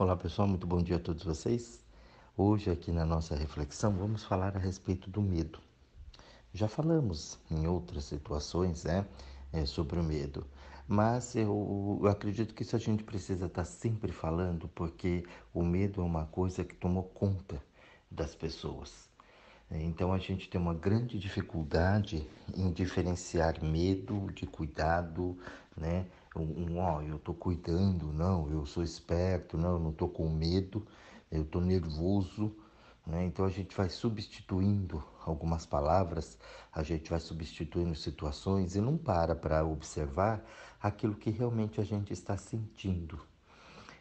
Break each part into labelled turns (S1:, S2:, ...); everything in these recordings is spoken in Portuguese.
S1: Olá pessoal, muito bom dia a todos vocês. Hoje aqui na nossa reflexão vamos falar a respeito do medo. Já falamos em outras situações, sobre o medo, mas eu acredito que isso a gente precisa estar sempre falando porque o medo é uma coisa que tomou conta das pessoas. Então a gente tem uma grande dificuldade em diferenciar medo de cuidado, né? Eu estou cuidando, não, eu sou esperto, não, eu não estou com medo, eu estou nervoso, né? Então a gente vai substituindo algumas palavras, a gente vai substituindo situações e não para observar aquilo que realmente a gente está sentindo.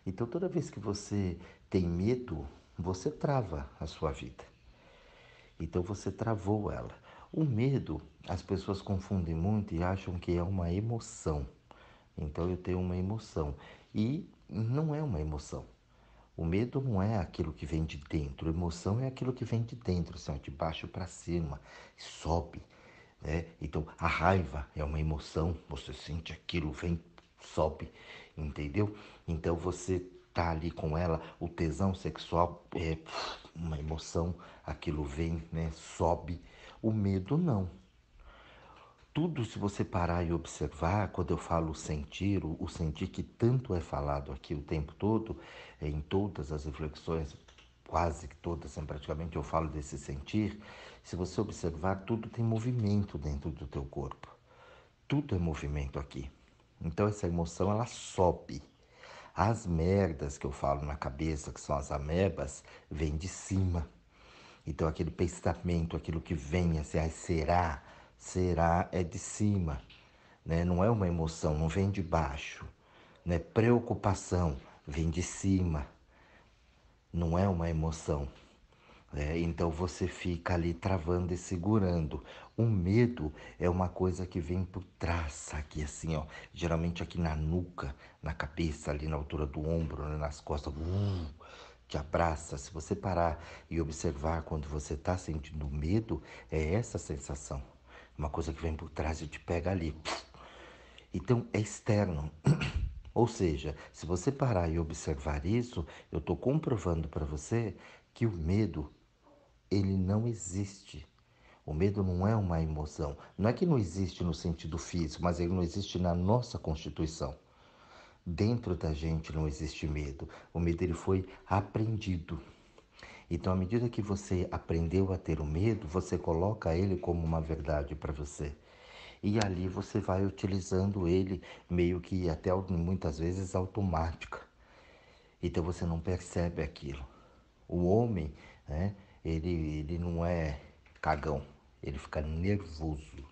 S1: Então toda vez que você tem medo, você trava a sua vida. Então você travou ela. O medo, as pessoas confundem muito e acham que é uma emoção. Então eu tenho uma emoção. E não é uma emoção. O medo não é aquilo que vem de dentro. A emoção é aquilo que vem de dentro, assim, de baixo para cima, sobe. Né? Então a raiva é uma emoção. Você sente aquilo, vem, sobe, entendeu? Então você tá ali com ela, o tesão sexual é uma emoção, aquilo vem, né? Sobe. O medo não. Tudo, se você parar e observar, quando eu falo sentir, o sentir que tanto é falado aqui o tempo todo, em todas as reflexões, quase que todas, praticamente eu falo desse sentir, se você observar, tudo tem movimento dentro do teu corpo. Tudo é movimento aqui. Então essa emoção, ela sobe. As merdas que eu falo na cabeça, que são as amebas, vêm de cima. Então aquele pensamento, aquilo que vem assim, será, será, é de cima, né? Não é uma emoção, não vem de baixo, né? Preocupação vem de cima, não é uma emoção. Então você fica ali travando e segurando. O medo é uma coisa que vem por trás, aqui assim, ó. Geralmente aqui na nuca, na cabeça, ali na altura do ombro, né, nas costas. Te abraça. Se você parar e observar quando você está sentindo medo, é essa sensação. Uma coisa que vem por trás e te pega ali. Então é externo. Ou seja, se você parar e observar isso, eu estou comprovando para você que o medo ele não existe. O medo não é uma emoção. Não é que não existe no sentido físico, mas ele não existe na nossa constituição. Dentro da gente não existe medo. O medo ele foi aprendido. Então, à medida que você aprendeu a ter o medo, você coloca ele como uma verdade para você. E ali você vai utilizando ele meio que até muitas vezes automática. Então você não percebe aquilo. O homem, né, ele não é cagão, ele fica nervoso,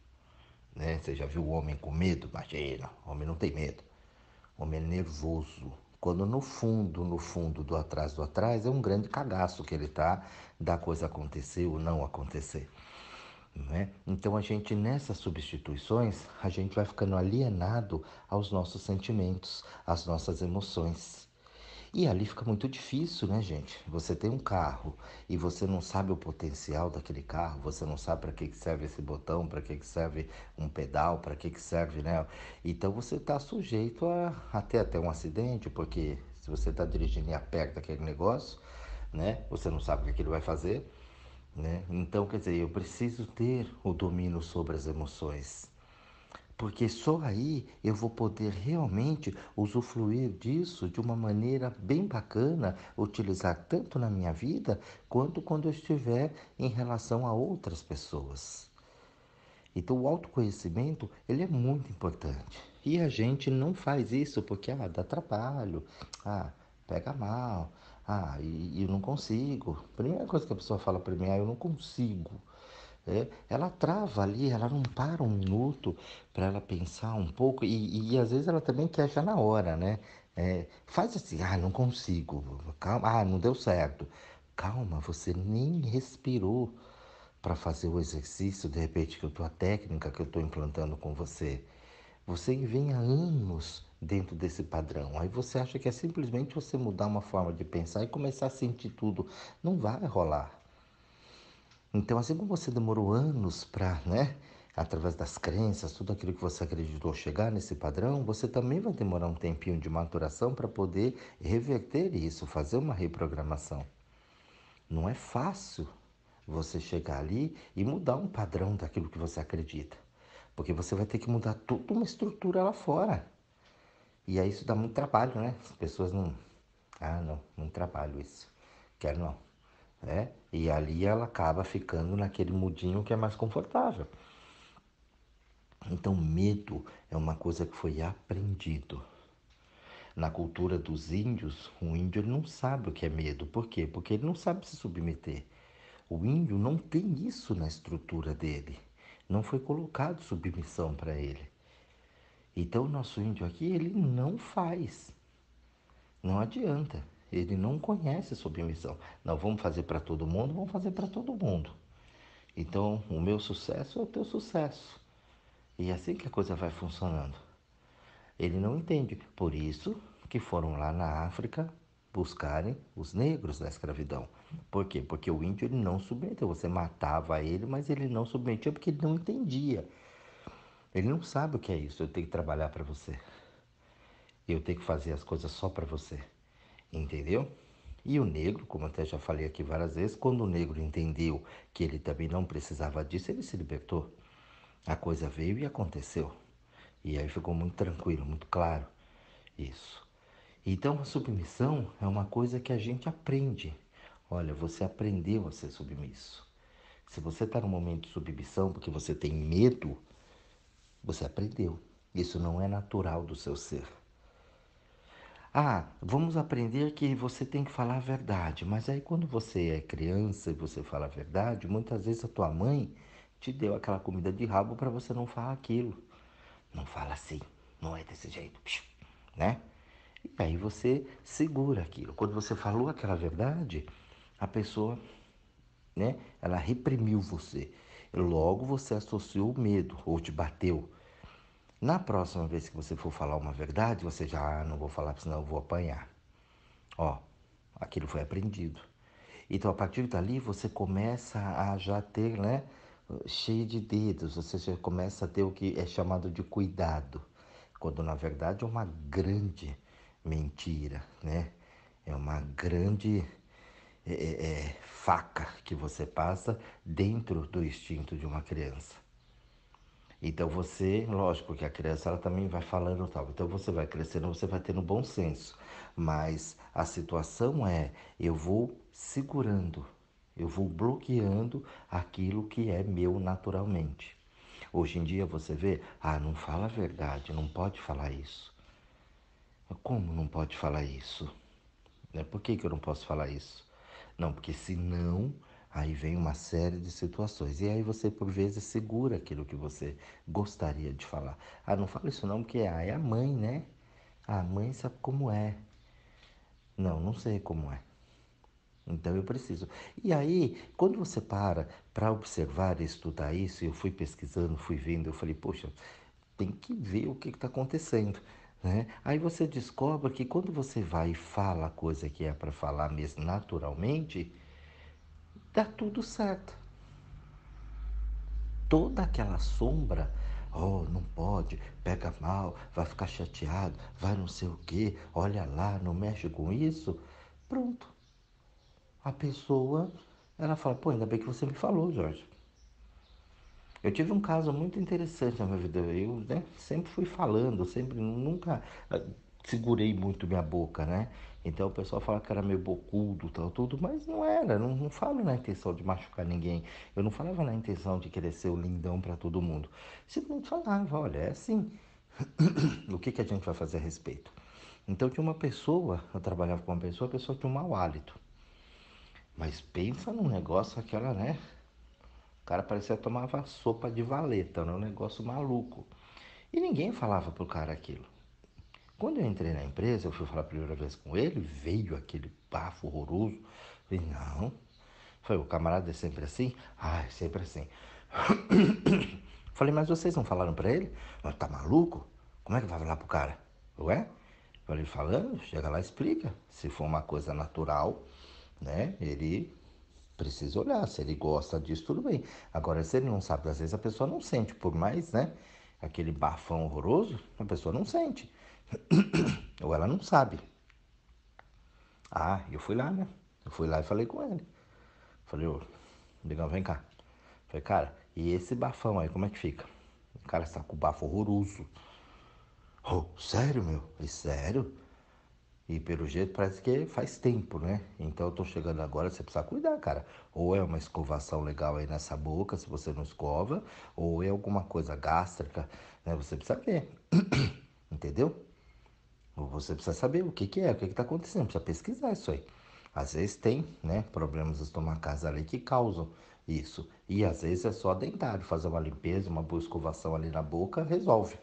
S1: né? Você já viu o homem com medo? Imagina, o homem não tem medo. O homem é nervoso. Quando no fundo do atrás, é um grande cagaço que ele tá da coisa acontecer ou não acontecer. Né? Então a gente nessas substituições, a gente vai ficando alienado aos nossos sentimentos, às nossas emoções. E ali fica muito difícil, né, gente? Você tem um carro e você não sabe o potencial daquele carro, você não sabe para que serve esse botão, para que serve um pedal, para que serve, né? Então você está sujeito a ter até um acidente, porque se você está dirigindo e aperta aquele negócio, né? Você não sabe o que aquilo vai fazer, né? Então, quer dizer, eu preciso ter o domínio sobre as emoções. Porque só aí eu vou poder realmente usufruir disso de uma maneira bem bacana, utilizar tanto na minha vida quanto quando eu estiver em relação a outras pessoas. Então o autoconhecimento, ele é muito importante. E a gente não faz isso porque dá trabalho, pega mal, e eu não consigo. Primeira coisa que a pessoa fala para mim, eu não consigo. Ela trava ali, ela não para um minuto para ela pensar um pouco e às vezes ela também quer já na hora, né? Faz assim, não consigo, calma, não deu certo. Calma, você nem respirou para fazer o exercício, de repente, que a tua técnica que eu estou implantando com você. Você vem há anos dentro desse padrão. Aí você acha que é simplesmente você mudar uma forma de pensar e começar a sentir tudo. Não vai rolar. Então, assim como você demorou anos para, né, através das crenças, tudo aquilo que você acreditou chegar nesse padrão, você também vai demorar um tempinho de maturação para poder reverter isso, fazer uma reprogramação. Não é fácil você chegar ali e mudar um padrão daquilo que você acredita, porque você vai ter que mudar toda uma estrutura lá fora. E aí isso dá muito trabalho, né? As pessoas não... Ah, não trabalho isso. Quero não. E ali ela acaba ficando naquele mudinho que é mais confortável. Então, medo é uma coisa que foi aprendido. Na cultura dos índios, o índio ele não sabe o que é medo. Por quê? Porque ele não sabe se submeter. O índio não tem isso na estrutura dele. Não foi colocado submissão para ele. Então, o nosso índio aqui, ele não faz. Não adianta. Ele não conhece submissão. Não, vamos fazer para todo mundo, vamos fazer para todo mundo. Então, o meu sucesso é o teu sucesso. E é assim que a coisa vai funcionando. Ele não entende. Por isso que foram lá na África buscarem os negros da escravidão. Por quê? Porque o índio ele não submeteu. Você matava ele, mas ele não submetia porque ele não entendia. Ele não sabe o que é isso. Eu tenho que trabalhar para você. Eu tenho que fazer as coisas só para você. Entendeu? E o negro, como até já falei aqui várias vezes, quando o negro entendeu que ele também não precisava disso, ele se libertou. A coisa veio e aconteceu. E aí ficou muito tranquilo, muito claro isso. Então a submissão é uma coisa que a gente aprende. Olha, você aprendeu a ser submisso. Se você está num momento de submissão porque você tem medo, você aprendeu. Isso não é natural do seu ser. Ah, vamos aprender que você tem que falar a verdade. Mas aí quando você é criança e você fala a verdade, muitas vezes a tua mãe te deu aquela comida de rabo para você não falar aquilo. Não fala assim, não é desse jeito, né? E aí você segura aquilo. Quando você falou aquela verdade, a pessoa, né, ela reprimiu você. Logo você associou o medo ou te bateu. Na próxima vez que você for falar uma verdade, você já, não vou falar, senão eu vou apanhar. Ó, aquilo foi aprendido. Então, a partir dali, você começa a já ter, né, cheio de dedos, você já começa a ter o que é chamado de cuidado, quando na verdade é uma grande mentira, né? É uma grande faca que você passa dentro do instinto de uma criança. Então você, lógico que a criança ela também vai falando tal. Então você vai crescendo, você vai tendo bom senso. Mas a situação é, eu vou segurando, eu vou bloqueando aquilo que é meu naturalmente. Hoje em dia você vê, não fala a verdade, não pode falar isso. Como não pode falar isso? Por que eu não posso falar isso? Não, porque senão aí vem uma série de situações. E aí você, por vezes, segura aquilo que você gostaria de falar. Não fala isso não, porque é a mãe, né? A mãe sabe como é. Não sei como é. Então eu preciso. E aí, quando você para observar e estudar isso, eu fui pesquisando, fui vendo, eu falei, poxa, tem que ver o que está acontecendo, né? Aí você descobre que quando você vai e fala a coisa que é para falar mesmo naturalmente, dá tudo certo. Toda aquela sombra, oh, não pode, pega mal, vai ficar chateado, vai não sei o quê, olha lá, não mexe com isso. Pronto. A pessoa, ela fala, pô, ainda bem que você me falou, Jorge. Eu tive um caso muito interessante na minha vida. Eu, né, sempre fui falando, sempre, nunca segurei muito minha boca, né? Então o pessoal fala que era meio bocudo, tal, tudo, mas não era. Não falo na intenção de machucar ninguém. Eu não falava na intenção de querer ser o lindão para todo mundo. Simplesmente falava, olha, é assim. O que a gente vai fazer a respeito? Então tinha uma pessoa, eu trabalhava com uma pessoa, a pessoa tinha um mau hálito. Mas pensa num negócio aquela, né? O cara parecia que tomava sopa de valeta, né? Um negócio maluco. E ninguém falava pro cara aquilo. Quando eu entrei na empresa, eu fui falar a primeira vez com ele, veio aquele bafo horroroso. Falei, não. Falei, o camarada é sempre assim? É sempre assim. Falei, mas vocês não falaram pra ele? Mas tá maluco? Como é que vai falar pro cara? Ué? Falei, falando, chega lá e explica. Se for uma coisa natural, né? Ele Precisa olhar, se ele gosta disso, tudo bem. Agora, se ele não sabe, às vezes a pessoa não sente, por mais, né, aquele bafão horroroso, a pessoa não sente. Ou ela não sabe. Ah, eu fui lá, né? Eu fui lá e falei com ele. Falei, ô, Digão, vem cá. Falei, cara, e esse bafão aí, como é que fica? O cara está com o bafo horroroso. Oh, sério, meu? E sério? E pelo jeito parece que faz tempo, né? Então eu tô chegando agora, você precisa cuidar, cara. Ou é uma escovação legal aí nessa boca, se você não escova, ou é alguma coisa gástrica, né? Você precisa ver, entendeu? Ou você precisa saber o que que é, o que que tá acontecendo, precisa pesquisar isso aí. Às vezes tem, né, problemas estomacais ali que causam isso. E às vezes é só dentário, fazer uma limpeza, uma boa escovação ali na boca, resolve.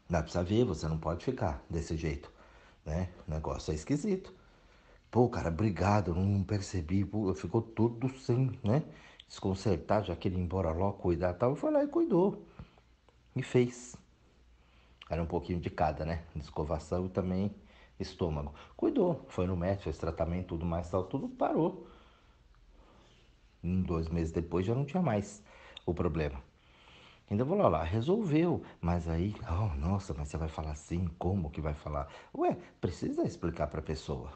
S1: Mas precisa ver, você não pode ficar desse jeito, né? O negócio é esquisito. Pô, cara, obrigado, eu não percebi, pô, ficou tudo sem, né? Desconcertar, já que ele ia embora logo cuidar e tal. Eu fui lá e cuidou. E fez. Era um pouquinho de cada, né? De escovação e também estômago. Cuidou, foi no médico, fez tratamento, tudo mais, tal, tudo parou. 2 meses depois já não tinha mais o problema. Ainda vou lá, resolveu. Mas aí, oh, nossa, mas você vai falar assim? Como que vai falar? Ué, precisa explicar pra pessoa.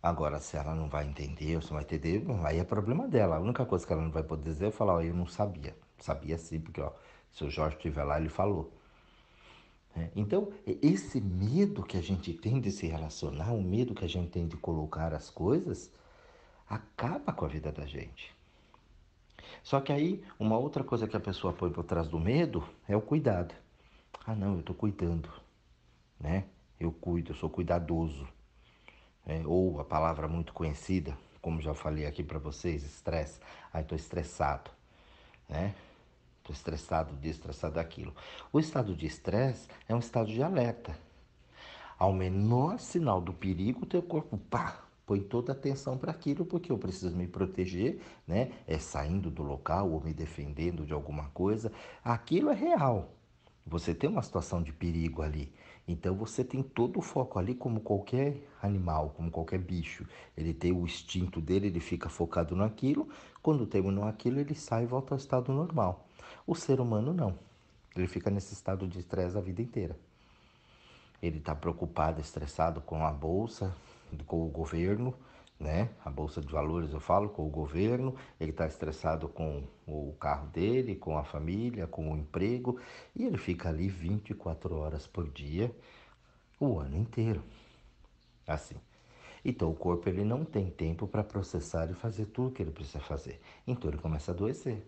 S1: Agora, se ela não vai entender, ou se não vai entender, aí é problema dela. A única coisa que ela não vai poder dizer é falar, ó, eu não sabia. Sabia sim, porque, ó, se o Jorge estiver lá, ele falou. Então, esse medo que a gente tem de se relacionar, o medo que a gente tem de colocar as coisas, acaba com a vida da gente. Só que aí, uma outra coisa que a pessoa põe por trás do medo é o cuidado. Ah, não, eu estou cuidando, né? Eu cuido, eu sou cuidadoso. Ou a palavra muito conhecida, como já falei aqui para vocês, estresse. Ah, estou estressado, né? Estou estressado disso, estressado daquilo. O estado de estresse é um estado de alerta. Ao menor sinal do perigo, o teu corpo, pá, põe toda a atenção para aquilo, porque eu preciso me proteger, né? É saindo do local ou me defendendo de alguma coisa. Aquilo é real. Você tem uma situação de perigo ali. Então você tem todo o foco ali, como qualquer animal, como qualquer bicho. Ele tem o instinto dele, ele fica focado naquilo. Quando terminou aquilo, ele sai e volta ao estado normal. O ser humano não. Ele fica nesse estado de estresse a vida inteira. Ele está preocupado, estressado com a bolsa, com o governo, né? A bolsa de valores, eu falo, com o governo. Ele está estressado com o carro dele, com a família, com o emprego. E ele fica ali 24 horas por dia, o ano inteiro. Assim. Então o corpo ele não tem tempo para processar e fazer tudo que ele precisa fazer. Então ele começa a adoecer.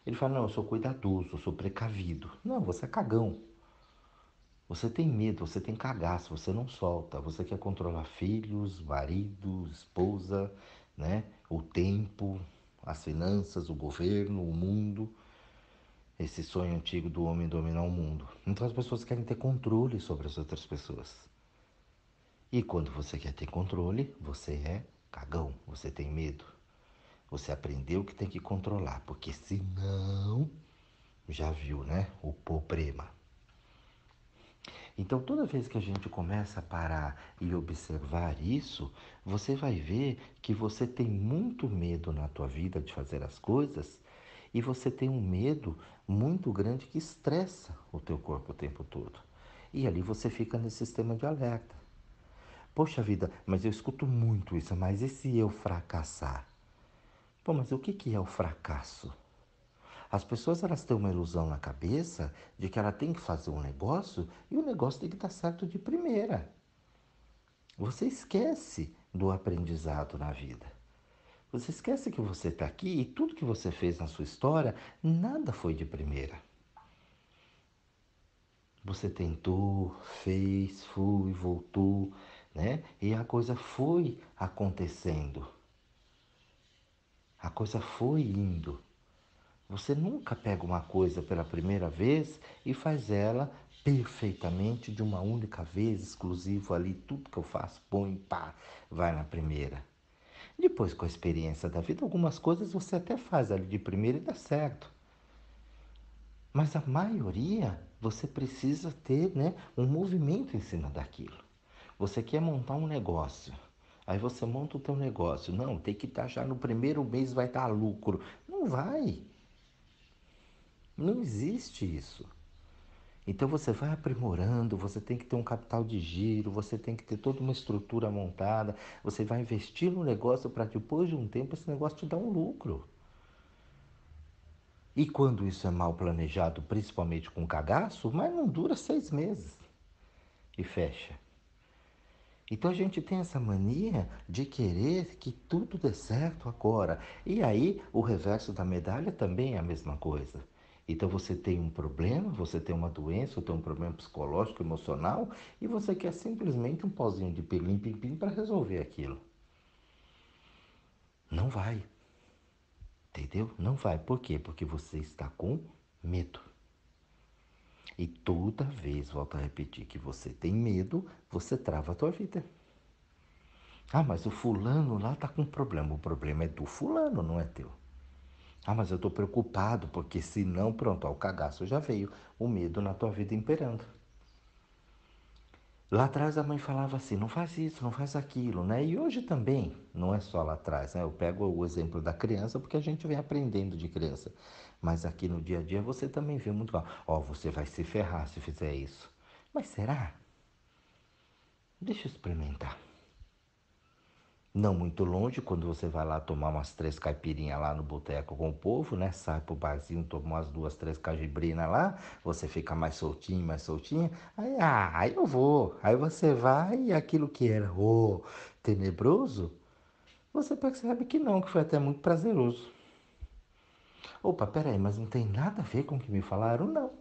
S1: Ele fala, não, eu sou cuidadoso, eu sou precavido. Não, você é cagão. Você tem medo, você tem cagaço, você não solta. Você quer controlar filhos, marido, esposa, né? O tempo, as finanças, o governo, o mundo. Esse sonho antigo do homem dominar o mundo. Então as pessoas querem ter controle sobre as outras pessoas. E quando você quer ter controle, você é cagão, você tem medo. Você aprendeu que tem que controlar, porque senão, já viu, né? O problema. Então, toda vez que a gente começa a parar e observar isso, você vai ver que você tem muito medo na tua vida de fazer as coisas e você tem um medo muito grande que estressa o teu corpo o tempo todo. E ali você fica nesse sistema de alerta. Poxa vida, mas eu escuto muito isso, mas e se eu fracassar? Pô, mas o que que é o fracasso? As pessoas elas têm uma ilusão na cabeça de que ela tem que fazer um negócio e o negócio tem que estar certo de primeira. Você esquece do aprendizado na vida. Você esquece que você está aqui e tudo que você fez na sua história, nada foi de primeira. Você tentou, fez, foi, voltou, né? E a coisa foi acontecendo. A coisa foi indo. Você nunca pega uma coisa pela primeira vez e faz ela perfeitamente de uma única vez, exclusivo ali, tudo que eu faço, põe, pá, vai na primeira. Depois, com a experiência da vida, algumas coisas você até faz ali de primeira e dá certo. Mas a maioria, você precisa ter, né, um movimento em cima daquilo. Você quer montar um negócio. Aí você monta o teu negócio. Não, tem que estar já no primeiro mês vai dar lucro. Não vai. Não existe isso. Então você vai aprimorando, você tem que ter um capital de giro, você tem que ter toda uma estrutura montada, você vai investir no negócio para depois de um tempo esse negócio te dar um lucro. E quando isso é mal planejado, principalmente com cagaço, mas não dura 6 meses e fecha. Então a gente tem essa mania de querer que tudo dê certo agora. E aí o reverso da medalha também é a mesma coisa. Então você tem um problema, você tem uma doença, ou tem um problema psicológico, emocional, e você quer simplesmente um pozinho de pilim-pim-pim para resolver aquilo. Não vai. Entendeu? Não vai. Por quê? Porque você está com medo. E toda vez, volto a repetir, que você tem medo, você trava a tua vida. Ah, mas o fulano lá tá com problema. O problema é do fulano, não é teu. Ah, mas eu tô preocupado, porque senão, pronto, ó, o cagaço já veio. O medo na tua vida imperando. Lá atrás a mãe falava assim, não faz isso, não faz aquilo, né? E hoje também, não é só lá atrás, né? Eu pego o exemplo da criança porque a gente vem aprendendo de criança. Mas aqui no dia a dia você também vê muito mal. Ó, você vai se ferrar se fizer isso. Mas será? Deixa eu experimentar. Não muito longe, quando você vai lá tomar umas 3 caipirinhas lá no boteco com o povo, né? Sai pro barzinho, toma umas 2, 3 cajibrinas lá, você fica mais soltinho, mais soltinha. Aí eu vou. Aí você vai e aquilo que era tenebroso, você percebe que não, que foi até muito prazeroso. Opa, peraí, mas não tem nada a ver com o que me falaram? Não.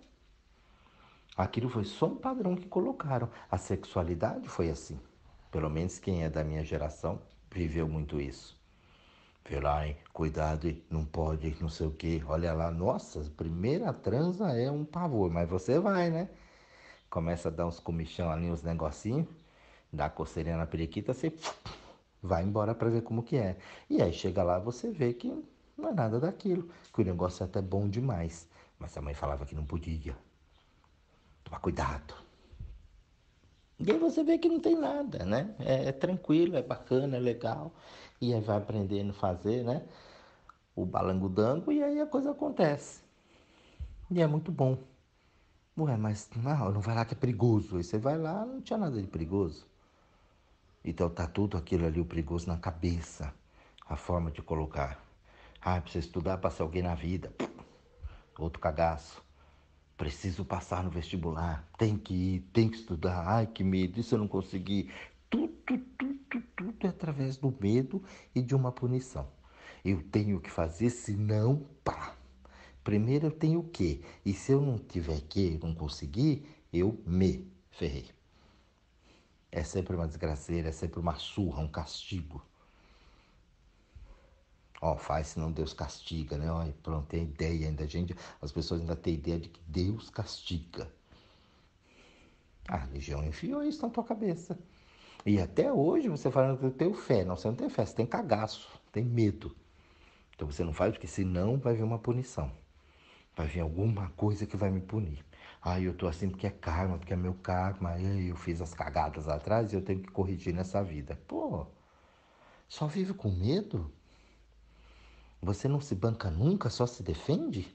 S1: Aquilo foi só um padrão que colocaram. A sexualidade foi assim. Pelo menos quem é da minha geração viveu muito isso. Vê lá, hein? Cuidado, hein? Não pode, não sei o quê. Olha lá, nossa, primeira transa é um pavor, mas você vai, né? Começa a dar uns comichão ali, uns negocinhos, dá coceirinha na periquita, você vai embora pra ver como que é. E aí chega lá, você vê que não é nada daquilo, que o negócio é até bom demais. Mas a mãe falava que não podia. Tomar cuidado. E aí você vê que não tem nada, né? É tranquilo, é bacana, é legal. E aí vai aprendendo a fazer, né? O balango-dango e aí a coisa acontece. E é muito bom. Ué, mas não vai lá que é perigoso. Aí você vai lá, não tinha nada de perigoso. Então tá tudo aquilo ali, o perigoso na cabeça. A forma de colocar. Ah, precisa estudar para ser alguém na vida. Outro cagaço. Preciso passar no vestibular. Tem que ir, tem que estudar. Ai, que medo, isso eu não consegui. Tudo é através do medo e de uma punição. Eu tenho que fazer, senão, pá. Primeiro eu tenho que. E se eu não tiver que, não conseguir, eu me ferrei. É sempre uma desgraceira, é sempre uma surra, um castigo. Ó, faz, senão Deus castiga, né? Ó, pronto, tem ideia ainda, gente. As pessoas ainda têm ideia de que Deus castiga. A religião enfiou isso na tua cabeça. E até hoje você falando que eu tenho fé. Não, você não tem fé, você tem cagaço, tem medo. Então você não faz porque senão vai vir uma punição. Vai vir alguma coisa que vai me punir. Ah, eu tô assim porque é karma, porque é meu karma. Aí eu fiz as cagadas lá atrás e eu tenho que corrigir nessa vida. Pô, só vive com medo? Você não se banca nunca, só se defende?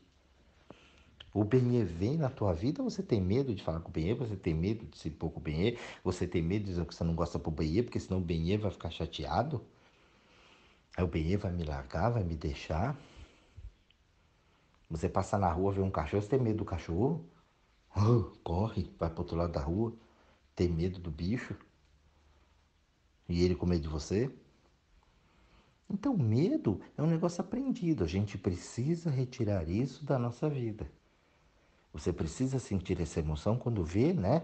S1: O Benê vem na tua vida, você tem medo de falar com o Benê, você tem medo de se pôr com o Benê, você tem medo de dizer que você não gosta pro Benê, porque senão o Benê vai ficar chateado. Aí o Benê vai me largar, vai me deixar. Você passa na rua, vê um cachorro, você tem medo do cachorro? Corre, vai pro outro lado da rua, tem medo do bicho e ele com medo de você. Então, medo é um negócio aprendido. A gente precisa retirar isso da nossa vida. Você precisa sentir essa emoção quando vê, né?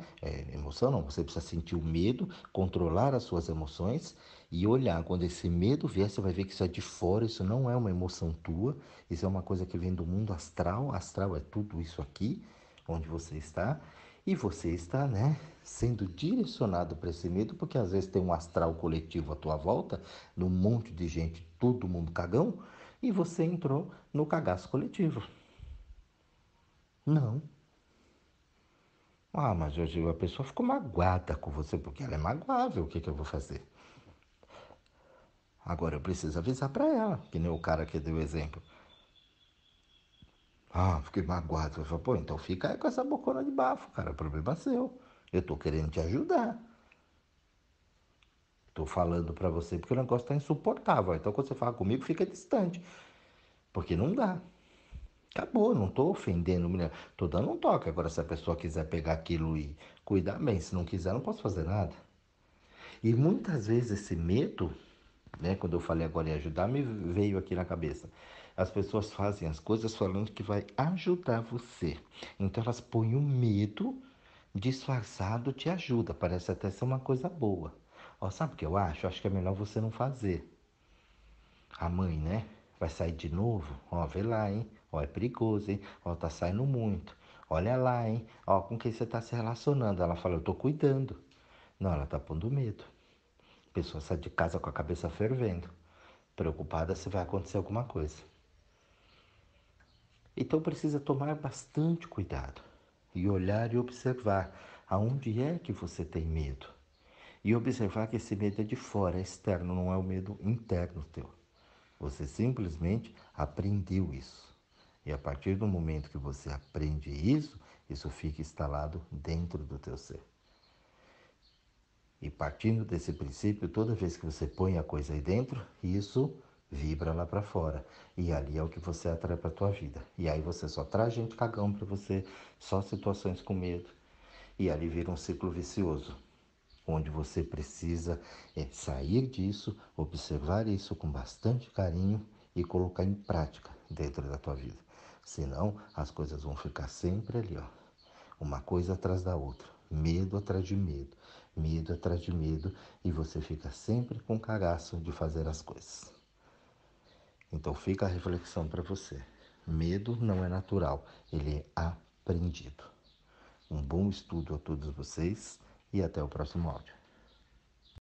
S1: Emoção não, você precisa sentir o medo, controlar as suas emoções e olhar. Quando esse medo vier, você vai ver que isso é de fora, isso não é uma emoção tua, isso é uma coisa que vem do mundo astral. Astral é tudo isso aqui, onde você está, e você está, né, sendo direcionado para esse medo, porque às vezes tem um astral coletivo à tua volta, num monte de gente, todo mundo cagão, e você entrou no cagaço coletivo. Não. Ah, mas hoje a pessoa ficou magoada com você porque ela é magoável. O que que eu vou fazer? Agora eu preciso avisar para ela, que nem o cara que deu o exemplo. Ah, fiquei magoado. Eu falei, pô, então fica aí com essa bocona de bafo, cara. O problema é seu. Eu tô querendo te ajudar. Tô falando para você porque o negócio tá insuportável. Então quando você fala comigo, fica distante. Porque não dá. Acabou, não tô ofendendo mulher. Tô dando um toque. Agora, se a pessoa quiser pegar aquilo e cuidar bem, se não quiser, não posso fazer nada. E muitas vezes esse medo, né, quando eu falei agora em ajudar, me veio aqui na cabeça. As pessoas fazem as coisas falando que vai ajudar você. Então elas põem o medo disfarçado te ajuda. Parece até ser uma coisa boa. Ó, sabe o que eu acho? Acho que é melhor você não fazer. A mãe, né? Vai sair de novo? Ó, vê lá, hein? Ó, é perigoso, hein? Ó, tá saindo muito. Olha lá, hein? Ó, com quem você tá se relacionando? Ela fala, eu tô cuidando. Não, ela tá pondo medo. A pessoa sai de casa com a cabeça fervendo, preocupada se vai acontecer alguma coisa. Então precisa tomar bastante cuidado e olhar e observar aonde é que você tem medo. E observar que esse medo é de fora, é externo, não é o medo interno teu. Você simplesmente aprendeu isso. E a partir do momento que você aprende isso, isso fica instalado dentro do teu ser. E partindo desse princípio, toda vez que você põe a coisa aí dentro, isso vibra lá para fora. E ali é o que você atrai para tua vida. E aí você só traz gente cagão para você, só situações com medo. E ali vira um ciclo vicioso, onde você precisa sair disso, observar isso com bastante carinho e colocar em prática dentro da tua vida. Senão, as coisas vão ficar sempre ali, ó, uma coisa atrás da outra, medo atrás de medo, medo atrás de medo, e você fica sempre com cagaço de fazer as coisas. Então fica a reflexão para você. Medo não é natural, ele é aprendido. Um bom estudo a todos vocês e até o próximo áudio.